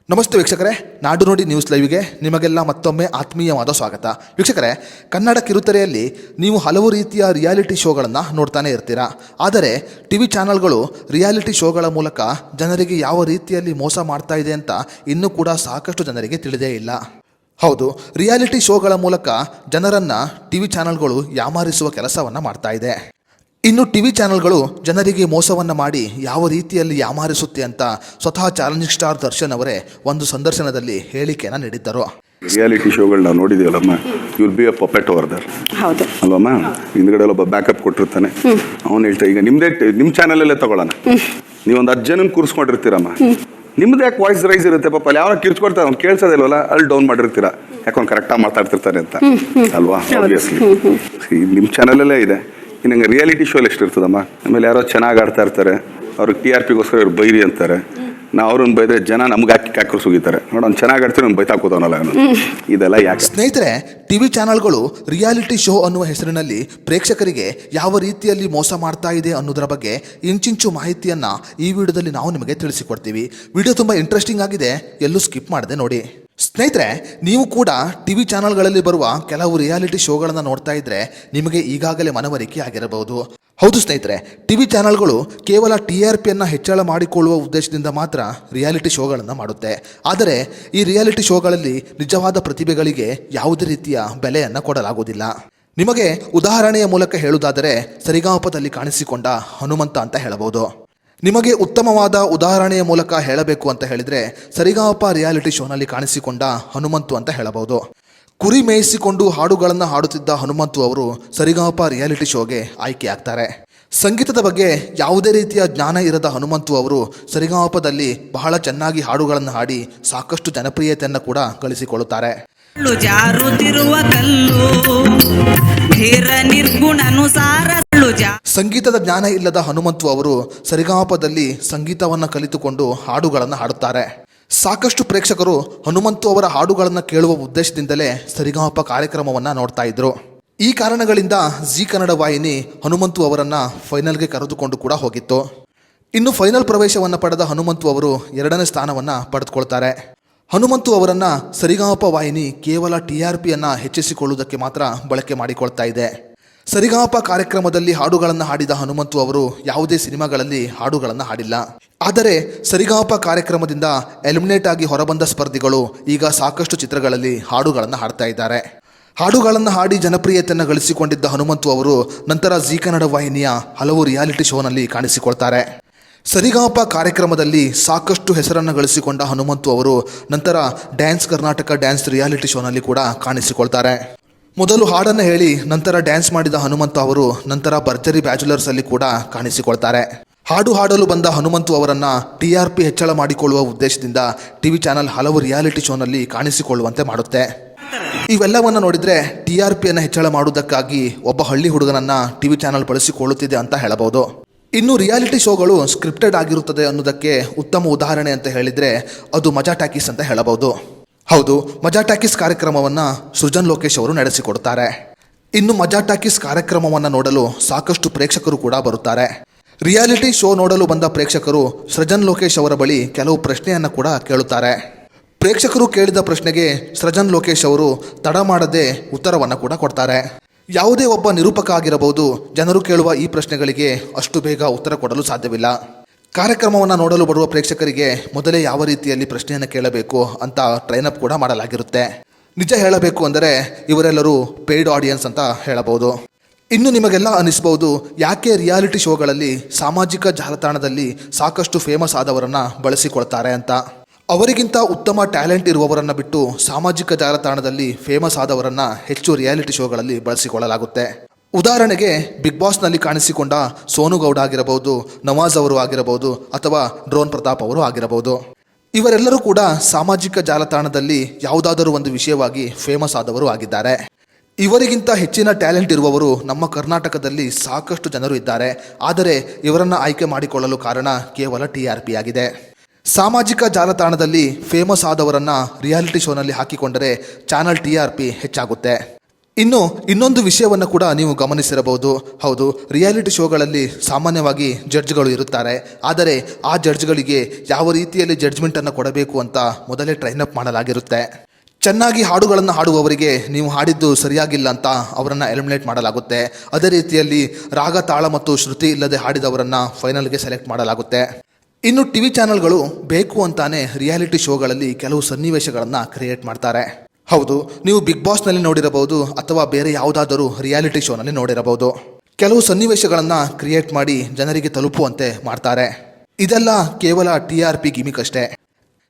ನಮಸ್ತೆ ವೀಕ್ಷಕರೇ, ನಾಡು ನೋಡಿ ನ್ಯೂಸ್ ಲೈವ್ಗೆ ನಿಮಗೆಲ್ಲ ಮತ್ತೊಮ್ಮೆ ಆತ್ಮೀಯವಾದ ಸ್ವಾಗತ. ವೀಕ್ಷಕರೇ, ಕನ್ನಡ ಕಿರುತೆರೆಯಲ್ಲಿ ನೀವು ಹಲವು ರೀತಿಯ ರಿಯಾಲಿಟಿ ಶೋಗಳನ್ನು ನೋಡ್ತಾನೆ ಇರ್ತೀರಾ. ಆದರೆ ಟಿವಿ ಚಾನಲ್ಗಳು ರಿಯಾಲಿಟಿ ಶೋಗಳ ಮೂಲಕ ಜನರಿಗೆ ಯಾವ ರೀತಿಯಲ್ಲಿ ಮೋಸ ಮಾಡ್ತಾ ಇದೆ ಅಂತ ಇನ್ನೂ ಕೂಡ ಸಾಕಷ್ಟು ಜನರಿಗೆ ತಿಳಿದೇ ಇಲ್ಲ. ಹೌದು, ರಿಯಾಲಿಟಿ ಶೋಗಳ ಮೂಲಕ ಜನರನ್ನು ಟಿವಿ ಚಾನಲ್ಗಳು ಯಾಮಾರಿಸುವ ಕೆಲಸವನ್ನು ಮಾಡ್ತಾ ಇದೆ. ಇನ್ನು ಟಿವಿ ಚಾನಲ್ಗಳು ಜನರಿಗೆ ಮೋಸವನ್ನು ಮಾಡಿ ಯಾವ ರೀತಿಯಲ್ಲಿ ಯಾಮಾರಿಸುತ್ತೆ ಅಂತ ಸ್ವತಃ ಚಾಲೆಂಜಿಂಗ್ ಸ್ಟಾರ್ ದರ್ಶನ್ ಅವರೇ ಒಂದು ಸಂದರ್ಶನದಲ್ಲಿ ಹೇಳಿಕೆಯನ್ನು ನೀಡಿದ್ದರು. ರಿಯಾಲಿಟಿ ಶೋಗಳು ನಾವು ನೋಡಿದ್ದೀವಲ್ಲಮ್ಮ, you'll be a puppet over there. ಹೌದು ಅಲ್ವಮ್ಮ, ಹಿಂದ್ಗಡೆ ಒಬ್ಬ ಬ್ಯಾಕಪ್ ಕೊಟ್ಟಿರ್ತಾನೆ. ಅವ್ನು ಹೇಳ್ತಾ, ಈಗ ನಿಮ್ಮ ಚಾನಲಲ್ಲೇ ತಗೊಳ್ಳೋಣ, ನೀವೊಂದು 10 ಜನನ ಕೂರಿಸ್ಕೊಂಡಿರ್ತೀರಮ್ಮ, ನಿಮ್ದು ಯಾಕೆ ವಾಯ್ಸ್ ರೈಸ್ ಇರುತ್ತೆ ಪಾಪ, ಅಲ್ಲಿ ಯಾವ ಕಿರ್ಚ್ಕೊಡ್ತಾರೆ, ಅವ್ನು ಕೇಳಿಸೋದಿಲ್ವಲ್ಲ, ಅಲ್ಲಿ ಡೌನ್ ಮಾಡಿರ್ತೀರಾ, ಯಾಕೊಂದು ಕರೆಕ್ಟಾಗಿ ಮಾತಾಡ್ತಿರ್ತಾರೆ ಅಂತ ಅಲ್ವಾ. ಆಬ್ವಿಯಸ್ಲಿ ನಿಮ್ಮ ಚಾನಲಲ್ಲೇ ಇದೆ. ಇನ್ನು ರಿಯಾಲಿಟಿ ಶೋಲ್ಲಿ ಎಷ್ಟಿರ್ತದಮ್ಮ, ಆಮೇಲೆ ಯಾರೋ ಚೆನ್ನಾಗಿ ಆಡ್ತಾ ಇರ್ತಾರೆ, ಅವ್ರಿಗೆ TRPಗೋಸ್ಕರ ಇವ್ರು ಬೈರಿ ಅಂತಾರೆ. ನಾವು ಅವ್ರನ್ನ ಬೈದ್ರೆ ಜನ ನಮ್ಗೆ ಹಾಕಿ ಸುಗಿತಾರೆ. ನೋಡ, ಅವ್ನು ಚೆನ್ನಾಗಿ ಆಡ್ತಾರೆ, ಅವ್ನು ಬೈತಾ ಕೂತವನಲ್ಲ ಅವನು. ಇದೆಲ್ಲ ಯಾಕೆ? ಸ್ನೇಹಿತರೆ, ಟಿವಿ ಚಾನಲ್ಗಳು ರಿಯಾಲಿಟಿ ಶೋ ಅನ್ನುವ ಹೆಸರಿನಲ್ಲಿ ಪ್ರೇಕ್ಷಕರಿಗೆ ಯಾವ ರೀತಿಯಲ್ಲಿ ಮೋಸ ಮಾಡ್ತಾ ಇದೆ ಅನ್ನೋದರ ಬಗ್ಗೆ ಇಂಚಿಂಚು ಮಾಹಿತಿಯನ್ನು ಈ ವಿಡಿಯೋದಲ್ಲಿ ನಾವು ನಿಮಗೆ ತಿಳಿಸಿಕೊಡ್ತೀವಿ. ವಿಡಿಯೋ ತುಂಬ ಇಂಟ್ರೆಸ್ಟಿಂಗ್ ಆಗಿದೆ, ಎಲ್ಲೂ ಸ್ಕಿಪ್ ಮಾಡದೆ ನೋಡಿ. ಸ್ನೇಹಿತರೆ, ನೀವು ಕೂಡ ಟಿವಿ ಚಾನಲ್ಗಳಲ್ಲಿ ಬರುವ ಕೆಲವು ರಿಯಾಲಿಟಿ ಶೋಗಳನ್ನು ನೋಡ್ತಾ ಇದ್ರೆ ನಿಮಗೆ ಈಗಾಗಲೇ ಮನವರಿಕೆ ಆಗಿರಬಹುದು. ಹೌದು ಸ್ನೇಹಿತರೆ, ಟಿವಿ ಚಾನಲ್ಗಳು ಕೇವಲ TRPಯನ್ನು ಹೆಚ್ಚಳ ಮಾಡಿಕೊಳ್ಳುವ ಉದ್ದೇಶದಿಂದ ಮಾತ್ರ ರಿಯಾಲಿಟಿ ಶೋಗಳನ್ನು ಮಾಡುತ್ತೆ. ಆದರೆ ಈ ರಿಯಾಲಿಟಿ ಶೋಗಳಲ್ಲಿ ನಿಜವಾದ ಪ್ರತಿಭೆಗಳಿಗೆ ಯಾವುದೇ ರೀತಿಯ ಬೆಲೆಯನ್ನು ಕೊಡಲಾಗುವುದಿಲ್ಲ. ನಿಮಗೆ ಉದಾಹರಣೆಯ ಮೂಲಕ ಹೇಳುವುದಾದರೆ ಸರಿಗಮಪದಲ್ಲಿ ಕಾಣಿಸಿಕೊಂಡ ಹನುಮಂತ ಅಂತ ಹೇಳಬಹುದು. ನಿಮಗೆ ಉತ್ತಮವಾದ ಉದಾಹರಣೆಯ ಮೂಲಕ ಹೇಳಬೇಕು ಅಂತ ಹೇಳಿದರೆ ಸರಿಗಮಪ ರಿಯಾಲಿಟಿ ಶೋನಲ್ಲಿ ಕಾಣಿಸಿಕೊಂಡ ಹನುಮಂತು ಅಂತ ಹೇಳಬಹುದು. ಕುರಿ ಮೇಯಿಸಿಕೊಂಡು ಹಾಡುಗಳನ್ನು ಹಾಡುತ್ತಿದ್ದ ಹನುಮಂತು ಅವರು ಸರಿಗಮಪ ರಿಯಾಲಿಟಿ ಶೋಗೆ ಆಯ್ಕೆಯಾಗ್ತಾರೆ. ಸಂಗೀತದ ಬಗ್ಗೆ ಯಾವುದೇ ರೀತಿಯ ಜ್ಞಾನ ಇರದ ಹನುಮಂತು ಅವರು ಸರಿಗಮಪದಲ್ಲಿ ಬಹಳ ಚೆನ್ನಾಗಿ ಹಾಡುಗಳನ್ನು ಹಾಡಿ ಸಾಕಷ್ಟು ಜನಪ್ರಿಯತೆಯನ್ನು ಕೂಡ ಗಳಿಸಿಕೊಳ್ಳುತ್ತಾರೆ. ಸಂಗೀತದ ಜ್ಞಾನ ಇಲ್ಲದ ಹನುಮಂತು ಅವರು ಸರಿಗಮಪದಲ್ಲಿ ಸಂಗೀತವನ್ನು ಕಲಿತುಕೊಂಡು ಹಾಡುಗಳನ್ನು ಹಾಡುತ್ತಾರೆ. ಸಾಕಷ್ಟು ಪ್ರೇಕ್ಷಕರು ಹನುಮಂತು ಅವರ ಹಾಡುಗಳನ್ನು ಕೇಳುವ ಉದ್ದೇಶದಿಂದಲೇ ಸರಿಗಮಪ ಕಾರ್ಯಕ್ರಮವನ್ನು ನೋಡ್ತಾ ಇದ್ರು. ಈ ಕಾರಣಗಳಿಂದ ಜಿ ಕನ್ನಡ ವಾಹಿನಿ ಹನುಮಂತು ಅವರನ್ನು ಫೈನಲ್ಗೆ ಕರೆದುಕೊಂಡು ಕೂಡ ಹೋಗಿತ್ತು. ಇನ್ನು ಫೈನಲ್ ಪ್ರವೇಶವನ್ನು ಪಡೆದ ಹನುಮಂತು ಅವರು 2ನೇ ಸ್ಥಾನವನ್ನು ಪಡೆದುಕೊಳ್ತಾರೆ. ಹನುಮಂತು ಅವರನ್ನು ಸರಿಗಮಪ ವಾಹಿನಿ ಕೇವಲ TRPಯನ್ನು ಹೆಚ್ಚಿಸಿಕೊಳ್ಳುವುದಕ್ಕೆ ಮಾತ್ರ ಬಳಕೆ ಮಾಡಿಕೊಳ್ತಾ ಇದೆ. ಸರಿಗಮಪ ಕಾರ್ಯಕ್ರಮದಲ್ಲಿ ಹಾಡುಗಳನ್ನು ಹಾಡಿದ ಹನುಮಂತು ಅವರು ಯಾವುದೇ ಸಿನಿಮಾಗಳಲ್ಲಿ ಹಾಡುಗಳನ್ನು ಹಾಡಿಲ್ಲ. ಆದರೆ ಸರಿಗಮಪ ಕಾರ್ಯಕ್ರಮದಿಂದ ಎಲಿಮಿನೇಟ್ ಆಗಿ ಹೊರಬಂದ ಸ್ಪರ್ಧಿಗಳು ಈಗ ಸಾಕಷ್ಟು ಚಿತ್ರಗಳಲ್ಲಿ ಹಾಡುಗಳನ್ನು ಹಾಡ್ತಾ ಇದ್ದಾರೆ. ಹಾಡುಗಳನ್ನು ಹಾಡಿ ಜನಪ್ರಿಯತೆಯನ್ನು ಗಳಿಸಿಕೊಂಡಿದ್ದ ಹನುಮಂತು ಅವರು ನಂತರ ಜಿ ಕನ್ನಡ ವಾಹಿನಿಯ ಹಲವು ರಿಯಾಲಿಟಿ ಶೋನಲ್ಲಿ ಕಾಣಿಸಿಕೊಳ್ತಾರೆ. ಸರಿಗಮಪ ಕಾರ್ಯಕ್ರಮದಲ್ಲಿ ಸಾಕಷ್ಟು ಹೆಸರನ್ನು ಗಳಿಸಿಕೊಂಡ ಹನುಮಂತು ಅವರು ನಂತರ ಡ್ಯಾನ್ಸ್ ಕರ್ನಾಟಕ ಡ್ಯಾನ್ಸ್ ರಿಯಾಲಿಟಿ ಶೋನಲ್ಲಿ ಕೂಡ ಕಾಣಿಸಿಕೊಳ್ತಾರೆ. ಮೊದಲು ಹಾಡನ್ನು ಹೇಳಿ ನಂತರ ಡ್ಯಾನ್ಸ್ ಮಾಡಿದ ಹನುಮಂತು ಅವರು ನಂತರ ಭರ್ಜರಿ ಬ್ಯಾಚುಲರ್ಸ್ ಅಲ್ಲಿ ಕೂಡ ಕಾಣಿಸಿಕೊಳ್ತಾರೆ. ಹಾಡು ಹಾಡಲು ಬಂದ ಹನುಮಂತು ಅವರನ್ನು TRP ಹೆಚ್ಚಳ ಮಾಡಿಕೊಳ್ಳುವ ಉದ್ದೇಶದಿಂದ ಟಿವಿ ಚಾನಲ್ ಹಲವು ರಿಯಾಲಿಟಿ ಶೋನಲ್ಲಿ ಕಾಣಿಸಿಕೊಳ್ಳುವಂತೆ ಮಾಡುತ್ತೆ. ಇವೆಲ್ಲವನ್ನು ನೋಡಿದರೆ TRPಯನ್ನು ಹೆಚ್ಚಳ ಮಾಡುವುದಕ್ಕಾಗಿ ಒಬ್ಬ ಹಳ್ಳಿ ಹುಡುಗನನ್ನು ಟಿವಿ ಚಾನಲ್ ಬಳಸಿಕೊಳ್ಳುತ್ತಿದೆ ಅಂತ ಹೇಳಬಹುದು. ಇನ್ನು ರಿಯಾಲಿಟಿ ಶೋಗಳು ಸ್ಕ್ರಿಪ್ಟೆಡ್ ಆಗಿರುತ್ತದೆ ಅನ್ನೋದಕ್ಕೆ ಉತ್ತಮ ಉದಾಹರಣೆ ಅಂತ ಹೇಳಿದರೆ ಅದು ಮಜಾ ಟಾಕೀಸ್ ಅಂತ ಹೇಳಬಹುದು. ಹೌದು, ಮಜಾ ಟಾಕೀಸ್ ಕಾರ್ಯಕ್ರಮವನ್ನು ಸೃಜನ್ ಲೋಕೇಶ್ ಅವರು ನಡೆಸಿಕೊಡುತ್ತಾರೆ. ಇನ್ನು ಮಜಾ ಟಾಕೀಸ್ ಕಾರ್ಯಕ್ರಮವನ್ನು ನೋಡಲು ಸಾಕಷ್ಟು ಪ್ರೇಕ್ಷಕರು ಕೂಡ ಬರುತ್ತಾರೆ. ರಿಯಾಲಿಟಿ ಶೋ ನೋಡಲು ಬಂದ ಪ್ರೇಕ್ಷಕರು ಸೃಜನ್ ಲೋಕೇಶ್ ಅವರ ಬಳಿ ಕೆಲವು ಪ್ರಶ್ನೆಯನ್ನು ಕೂಡ ಕೇಳುತ್ತಾರೆ. ಪ್ರೇಕ್ಷಕರು ಕೇಳಿದ ಪ್ರಶ್ನೆಗೆ ಸೃಜನ್ ಲೋಕೇಶ್ ಅವರು ತಡ ಮಾಡದೆ ಉತ್ತರವನ್ನು ಕೂಡ ಕೊಡ್ತಾರೆ. ಯಾವುದೇ ಒಬ್ಬ ನಿರೂಪಕ ಆಗಿರಬಹುದು, ಜನರು ಕೇಳುವ ಈ ಪ್ರಶ್ನೆಗಳಿಗೆ ಅಷ್ಟು ಬೇಗ ಉತ್ತರ ಕೊಡಲು ಸಾಧ್ಯವಿಲ್ಲ. ಕಾರ್ಯಕ್ರಮವನ್ನು ನೋಡಲು ಬರುವ ಪ್ರೇಕ್ಷಕರಿಗೆ ಮೊದಲೇ ಯಾವ ರೀತಿಯಲ್ಲಿ ಪ್ರಶ್ನೆಯನ್ನು ಕೇಳಬೇಕು ಅಂತ ಟ್ರೈನಪ್ ಕೂಡ ಮಾಡಲಾಗಿರುತ್ತೆ. ನಿಜ ಹೇಳಬೇಕು ಅಂದರೆ ಇವರೆಲ್ಲರೂ ಪೇಯ್ಡ್ ಆಡಿಯನ್ಸ್ ಅಂತ ಹೇಳಬಹುದು. ಇನ್ನು ನಿಮಗೆಲ್ಲ ಅನಿಸಬಹುದು, ಯಾಕೆ ರಿಯಾಲಿಟಿ ಶೋಗಳಲ್ಲಿ ಸಾಮಾಜಿಕ ಜಾಲತಾಣದಲ್ಲಿ ಸಾಕಷ್ಟು ಫೇಮಸ್ ಆದವರನ್ನು ಬಳಸಿಕೊಳ್ತಾರೆ ಅಂತ. ಅವರಿಗಿಂತ ಉತ್ತಮ ಟ್ಯಾಲೆಂಟ್ ಇರುವವರನ್ನು ಬಿಟ್ಟು ಸಾಮಾಜಿಕ ಜಾಲತಾಣದಲ್ಲಿ ಫೇಮಸ್ ಆದವರನ್ನು ಹೆಚ್ಚು ರಿಯಾಲಿಟಿ ಶೋಗಳಲ್ಲಿ ಬಳಸಿಕೊಳ್ಳಲಾಗುತ್ತೆ. ಉದಾಹರಣೆಗೆ ಬಿಗ್ ಬಾಸ್ನಲ್ಲಿ ಕಾಣಿಸಿಕೊಂಡ ಸೋನು ಗೌಡ ಆಗಿರಬಹುದು, ನವಾಜ್ ಅವರು ಆಗಿರಬಹುದು, ಅಥವಾ ಡ್ರೋನ್ ಪ್ರತಾಪ್ ಅವರು ಆಗಿರಬಹುದು. ಇವರೆಲ್ಲರೂ ಕೂಡ ಸಾಮಾಜಿಕ ಜಾಲತಾಣದಲ್ಲಿ ಯಾವುದಾದರೂ ಒಂದು ವಿಷಯವಾಗಿ ಫೇಮಸ್ ಆದವರು ಆಗಿದ್ದಾರೆ. ಇವರಿಗಿಂತ ಹೆಚ್ಚಿನ ಟ್ಯಾಲೆಂಟ್ ಇರುವವರು ನಮ್ಮ ಕರ್ನಾಟಕದಲ್ಲಿ ಸಾಕಷ್ಟು ಜನರು ಇದ್ದಾರೆ. ಆದರೆ ಇವರನ್ನು ಆಯ್ಕೆ ಮಾಡಿಕೊಳ್ಳಲು ಕಾರಣ ಕೇವಲ TRP ಆಗಿದೆ. ಸಾಮಾಜಿಕ ಜಾಲತಾಣದಲ್ಲಿ ಫೇಮಸ್ ಆದವರನ್ನು ರಿಯಾಲಿಟಿ ಶೋನಲ್ಲಿ ಹಾಕಿಕೊಂಡರೆ ಚಾನಲ್ TRP ಹೆಚ್ಚಾಗುತ್ತೆ. ಇನ್ನು ಇನ್ನೊಂದು ವಿಷಯವನ್ನು ಕೂಡ ನೀವು ಗಮನಿಸಿರಬಹುದು. ಹೌದು, ರಿಯಾಲಿಟಿ ಶೋಗಳಲ್ಲಿ ಸಾಮಾನ್ಯವಾಗಿ ಜಡ್ಜ್ಗಳು ಇರುತ್ತಾರೆ. ಆದರೆ ಆ ಜಡ್ಜ್ಗಳಿಗೆ ಯಾವ ರೀತಿಯಲ್ಲಿ ಜಡ್ಜ್ಮೆಂಟನ್ನು ಕೊಡಬೇಕು ಅಂತ ಮೊದಲೇ ಟ್ರೈನ್ ಅಪ್ ಮಾಡಲಾಗಿರುತ್ತೆ. ಚೆನ್ನಾಗಿ ಹಾಡುಗಳನ್ನು ಹಾಡುವವರಿಗೆ ನೀವು ಹಾಡಿದ್ದು ಸರಿಯಾಗಿಲ್ಲ ಅಂತ ಅವರನ್ನು ಎಲಿಮಿನೇಟ್ ಮಾಡಲಾಗುತ್ತೆ. ಅದೇ ರೀತಿಯಲ್ಲಿ ರಾಗ, ತಾಳ ಮತ್ತು ಶ್ರುತಿ ಇಲ್ಲದೆ ಹಾಡಿದವರನ್ನು ಫೈನಲ್ಗೆ ಸೆಲೆಕ್ಟ್ ಮಾಡಲಾಗುತ್ತೆ. ಇನ್ನು ಟಿವಿ ಚಾನೆಲ್ಗಳು ಬೇಕು ಅಂತಾನೆ ರಿಯಾಲಿಟಿ ಶೋಗಳಲ್ಲಿ ಕೆಲವು ಸನ್ನಿವೇಶಗಳನ್ನು ಕ್ರಿಯೇಟ್ ಮಾಡ್ತಾರೆ. ಹೌದು, ನೀವು ಬಿಗ್ ಬಾಸ್ನಲ್ಲಿ ನೋಡಿರಬಹುದು ಅಥವಾ ಬೇರೆ ಯಾವುದಾದರೂ ರಿಯಾಲಿಟಿ ಶೋನಲ್ಲಿ ನೋಡಿರಬಹುದು. ಕೆಲವು ಸನ್ನಿವೇಶಗಳನ್ನು ಕ್ರಿಯೇಟ್ ಮಾಡಿ ಜನರಿಗೆ ತಲುಪುವಂತೆ ಮಾಡ್ತಾರೆ. ಇದೆಲ್ಲ ಕೇವಲ TRP ಗಿಮಿಕ್ ಅಷ್ಟೇ.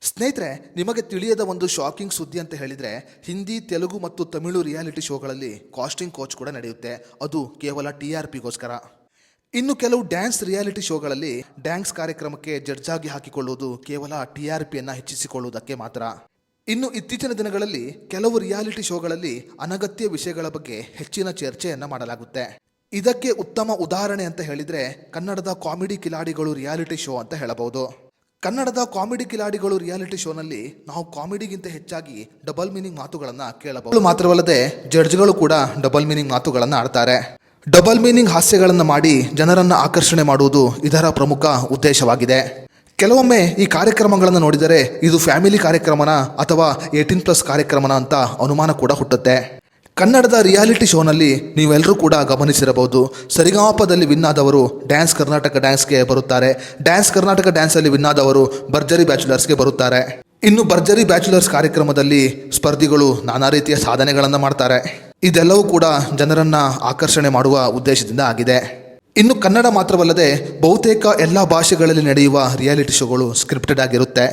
ಸ್ನೇಹಿತರೆ, ನಿಮಗೆ ತಿಳಿಯದ ಒಂದು ಶಾಕಿಂಗ್ ಸುದ್ದಿ ಅಂತ ಹೇಳಿದರೆ, ಹಿಂದಿ, ತೆಲುಗು ಮತ್ತು ತಮಿಳು ರಿಯಾಲಿಟಿ ಶೋಗಳಲ್ಲಿ ಕಾಸ್ಟಿಂಗ್ ಕೋಚ್ ಕೂಡ ನಡೆಯುತ್ತೆ. ಅದು ಕೇವಲ TRPಗೋಸ್ಕರ. ಇನ್ನು ಕೆಲವು ಡ್ಯಾನ್ಸ್ ರಿಯಾಲಿಟಿ ಶೋಗಳಲ್ಲಿ ಡ್ಯಾನ್ಸ್ ಕಾರ್ಯಕ್ರಮಕ್ಕೆ ಜಡ್ಜ್ ಆಗಿ ಹಾಕಿಕೊಳ್ಳುವುದು ಕೇವಲ TRPಯನ್ನು ಹೆಚ್ಚಿಸಿಕೊಳ್ಳುವುದಕ್ಕೆ ಮಾತ್ರ. ಇನ್ನು ಇತ್ತೀಚಿನ ದಿನಗಳಲ್ಲಿ ಕೆಲವು ರಿಯಾಲಿಟಿ ಶೋಗಳಲ್ಲಿ ಅನಗತ್ಯ ವಿಷಯಗಳ ಬಗ್ಗೆ ಹೆಚ್ಚಿನ ಚರ್ಚೆಯನ್ನು ಮಾಡಲಾಗುತ್ತೆ. ಇದಕ್ಕೆ ಉತ್ತಮ ಉದಾಹರಣೆ ಅಂತ ಹೇಳಿದರೆ ಕನ್ನಡದ ಕಾಮಿಡಿ ಕಿಲಾಡಿಗಳು ರಿಯಾಲಿಟಿ ಶೋ ಅಂತ ಹೇಳಬಹುದು. ಕನ್ನಡದ ಕಾಮಿಡಿ ಕಿಲಾಡಿಗಳು ರಿಯಾಲಿಟಿ ಶೋನಲ್ಲಿ ನಾವು ಕಾಮಿಡಿಗಿಂತ ಹೆಚ್ಚಾಗಿ ಡಬಲ್ ಮೀನಿಂಗ್ ಮಾತುಗಳನ್ನು ಕೇಳಬಹುದು. ಮಾತ್ರವಲ್ಲದೆ ಜಡ್ಜ್ಗಳು ಕೂಡ ಡಬಲ್ ಮೀನಿಂಗ್ ಮಾತುಗಳನ್ನು ಆಡ್ತಾರೆ. ಡಬಲ್ ಮೀನಿಂಗ್ ಹಾಸ್ಯಗಳನ್ನು ಮಾಡಿ ಜನರನ್ನು ಆಕರ್ಷಣೆ ಮಾಡುವುದು ಇದರ ಪ್ರಮುಖ ಉದ್ದೇಶವಾಗಿದೆ. ಕೆಲವೊಮ್ಮೆ ಈ ಕಾರ್ಯಕ್ರಮಗಳನ್ನು ನೋಡಿದರೆ ಇದು ಫ್ಯಾಮಿಲಿ ಕಾರ್ಯಕ್ರಮನ ಅಥವಾ 18+ ಕಾರ್ಯಕ್ರಮನ ಅಂತ ಅನುಮಾನ ಕೂಡ ಹುಟ್ಟುತ್ತೆ. ಕನ್ನಡದ ರಿಯಾಲಿಟಿ ಶೋನಲ್ಲಿ ನೀವೆಲ್ಲರೂ ಕೂಡ ಗಮನಿಸಿರಬಹುದು, ಸರಿಗಮಪದಲ್ಲಿ ವಿನ್ ಆದವರು ಡ್ಯಾನ್ಸ್ ಕರ್ನಾಟಕ ಡ್ಯಾನ್ಸ್ಗೆ ಬರುತ್ತಾರೆ. ಡ್ಯಾನ್ಸ್ ಕರ್ನಾಟಕ ಡ್ಯಾನ್ಸಲ್ಲಿ ವಿನ್ ಆದವರು ಭರ್ಜರಿ ಬ್ಯಾಚುಲರ್ಸ್ಗೆ ಬರುತ್ತಾರೆ. ಇನ್ನು ಭರ್ಜರಿ ಬ್ಯಾಚುಲರ್ಸ್ ಕಾರ್ಯಕ್ರಮದಲ್ಲಿ ಸ್ಪರ್ಧಿಗಳು ನಾನಾ ರೀತಿಯ ಸಾಧನೆಗಳನ್ನು ಮಾಡ್ತಾರೆ. ಇದೆಲ್ಲವೂ ಕೂಡ ಜನರನ್ನು ಆಕರ್ಷಣೆ ಮಾಡುವ ಉದ್ದೇಶದಿಂದ ಆಗಿದೆ. ಇನ್ನು ಕನ್ನಡ ಮಾತ್ರವಲ್ಲದೆ ಬಹುತೇಕ ಎಲ್ಲ ಭಾಷೆಗಳಲ್ಲಿ ನಡೆಯುವ ರಿಯಾಲಿಟಿ ಶೋಗಳು ಸ್ಕ್ರಿಪ್ಟೆಡ್ ಆಗಿರುತ್ತೆ.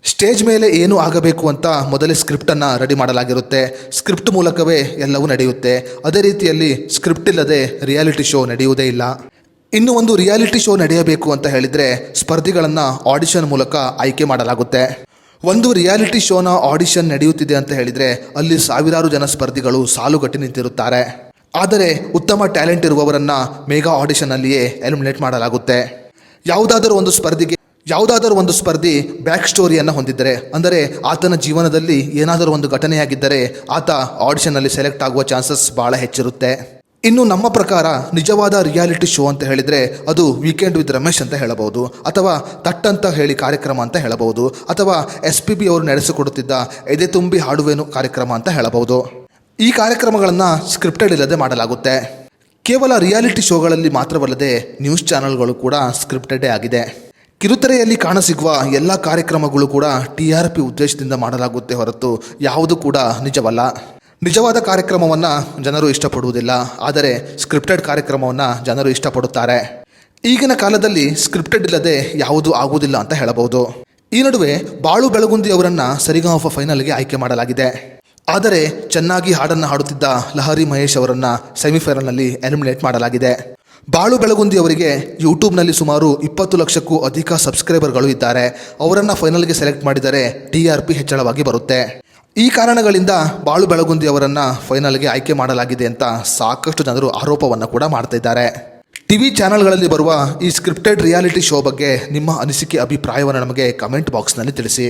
ಸ್ಟೇಜ್ ಮೇಲೆ ಏನು ಆಗಬೇಕು ಅಂತ ಮೊದಲೇ ಸ್ಕ್ರಿಪ್ಟನ್ನು ರೆಡಿ ಮಾಡಲಾಗಿರುತ್ತೆ. ಸ್ಕ್ರಿಪ್ಟ್ ಮೂಲಕವೇ ಎಲ್ಲವೂ ನಡೆಯುತ್ತೆ. ಅದೇ ರೀತಿಯಲ್ಲಿ ಸ್ಕ್ರಿಪ್ಟ್ ಇಲ್ಲದೆ ರಿಯಾಲಿಟಿ ಶೋ ನಡೆಯುವುದೇ ಇಲ್ಲ. ಇನ್ನು ಒಂದು ರಿಯಾಲಿಟಿ ಶೋ ನಡೆಯಬೇಕು ಅಂತ ಹೇಳಿದರೆ ಸ್ಪರ್ಧಿಗಳನ್ನು ಆಡಿಷನ್ ಮೂಲಕ ಆಯ್ಕೆ ಮಾಡಲಾಗುತ್ತೆ. ಒಂದು ರಿಯಾಲಿಟಿ ಶೋನ ಆಡಿಷನ್ ನಡೆಯುತ್ತಿದೆ ಅಂತ ಹೇಳಿದರೆ ಅಲ್ಲಿ ಸಾವಿರಾರು ಜನ ಸ್ಪರ್ಧಿಗಳು ಸಾಲುಗಟ್ಟಿ ನಿಂತಿರುತ್ತಾರೆ. ಆದರೆ ಉತ್ತಮ ಟ್ಯಾಲೆಂಟ್ ಇರುವವರನ್ನು ಮೇಗಾ ಆಡಿಷನ್ನಲ್ಲಿಯೇ ಎಲಿಮಿನೇಟ್ ಮಾಡಲಾಗುತ್ತೆ. ಯಾವುದಾದರೂ ಒಂದು ಸ್ಪರ್ಧಿ ಬ್ಯಾಕ್ ಸ್ಟೋರಿಯನ್ನು ಹೊಂದಿದ್ದರೆ, ಅಂದರೆ ಆತನ ಜೀವನದಲ್ಲಿ ಏನಾದರೂ ಒಂದು ಘಟನೆಯಾಗಿದ್ದರೆ ಆತ ಆಡಿಷನ್ನಲ್ಲಿ ಸೆಲೆಕ್ಟ್ ಆಗುವ ಚಾನ್ಸಸ್ ಬಹಳ ಹೆಚ್ಚಿರುತ್ತೆ. ಇನ್ನು ನಮ್ಮ ಪ್ರಕಾರ ನಿಜವಾದ ರಿಯಾಲಿಟಿ ಶೋ ಅಂತ ಹೇಳಿದರೆ ಅದು ವೀಕೆಂಡ್ ವಿತ್ ರಮೇಶ್ ಅಂತ ಹೇಳಬಹುದು, ಅಥವಾ ತಟ್ ಅಂತ ಹೇಳಿ ಕಾರ್ಯಕ್ರಮ ಅಂತ ಹೇಳಬಹುದು, ಅಥವಾ SPB ಅವರು ನಡೆಸಿಕೊಡುತ್ತಿದ್ದ ಎದೆ ತುಂಬಿ ಹಾಡುವೆನು ಕಾರ್ಯಕ್ರಮ ಅಂತ ಹೇಳಬಹುದು. ಈ ಕಾರ್ಯಕ್ರಮಗಳನ್ನು ಸ್ಕ್ರಿಪ್ಟೆಡ್ ಇಲ್ಲದೆ ಮಾಡಲಾಗುತ್ತೆ. ಕೇವಲ ರಿಯಾಲಿಟಿ ಶೋಗಳಲ್ಲಿ ಮಾತ್ರವಲ್ಲದೆ ನ್ಯೂಸ್ ಚಾನೆಲ್ಗಳು ಕೂಡ ಸ್ಕ್ರಿಪ್ಟೆಡೇ ಆಗಿದೆ. ಕಿರುತೆರೆಯಲ್ಲಿ ಕಾಣಸಿಗುವ ಎಲ್ಲ ಕಾರ್ಯಕ್ರಮಗಳು ಕೂಡ TRP ಉದ್ದೇಶದಿಂದ ಮಾಡಲಾಗುತ್ತೆ ಹೊರತು ಯಾವುದು ಕೂಡ ನಿಜವಲ್ಲ. ನಿಜವಾದ ಕಾರ್ಯಕ್ರಮವನ್ನು ಜನರು ಇಷ್ಟಪಡುವುದಿಲ್ಲ, ಆದರೆ ಸ್ಕ್ರಿಪ್ಟೆಡ್ ಕಾರ್ಯಕ್ರಮವನ್ನು ಜನರು ಇಷ್ಟಪಡುತ್ತಾರೆ. ಈಗಿನ ಕಾಲದಲ್ಲಿ ಸ್ಕ್ರಿಪ್ಟೆಡ್ ಇಲ್ಲದೆ ಯಾವುದೂ ಆಗುವುದಿಲ್ಲ ಅಂತ ಹೇಳಬಹುದು. ಈ ನಡುವೆ ಬಾಳು ಬೆಳಗುಂದಿ ಅವರನ್ನು ಸರಿಗಮಪ ಫೈನಲ್ಗೆ ಆಯ್ಕೆ ಮಾಡಲಾಗಿದೆ. ಆದರೆ ಚೆನ್ನಾಗಿ ಹಾಡನ್ನು ಹಾಡುತ್ತಿದ್ದ ಲಹರಿ ಮಹೇಶ್ ಅವರನ್ನು ಸೆಮಿಫೈನಲ್ನಲ್ಲಿ ಎಲಿಮಿನೇಟ್ ಮಾಡಲಾಗಿದೆ. ಬಾಳು ಬೆಳಗುಂದಿ ಅವರಿಗೆ ಯೂಟ್ಯೂಬ್ನಲ್ಲಿ ಸುಮಾರು 20 ಲಕ್ಷಕ್ಕೂ ಅಧಿಕ ಸಬ್ಸ್ಕ್ರೈಬರ್ಗಳು ಇದ್ದಾರೆ. ಅವರನ್ನು ಫೈನಲ್ಗೆ ಸೆಲೆಕ್ಟ್ ಮಾಡಿದರೆ TRP ಹೆಚ್ಚಳವಾಗಿ ಬರುತ್ತೆ. ಈ ಕಾರಣಗಳಿಂದ ಬಾಳು ಬೆಳಗುಂದಿ ಅವರನ್ನು ಫೈನಲ್ಗೆ ಆಯ್ಕೆ ಮಾಡಲಾಗಿದೆ ಅಂತ ಸಾಕಷ್ಟು ಜನರು ಆರೋಪವನ್ನು ಕೂಡ ಮಾಡ್ತಾ ಇದ್ದಾರೆ. ಟಿವಿ ಚಾನೆಲ್ಗಳಲ್ಲಿ ಬರುವ ಈ ಸ್ಕ್ರಿಪ್ಟೆಡ್ ರಿಯಾಲಿಟಿ ಶೋ ಬಗ್ಗೆ ನಿಮ್ಮ ಅನಿಸಿಕೆ, ಅಭಿಪ್ರಾಯವನ್ನು ನಮಗೆ ಕಮೆಂಟ್ ಬಾಕ್ಸ್ನಲ್ಲಿ ತಿಳಿಸಿ.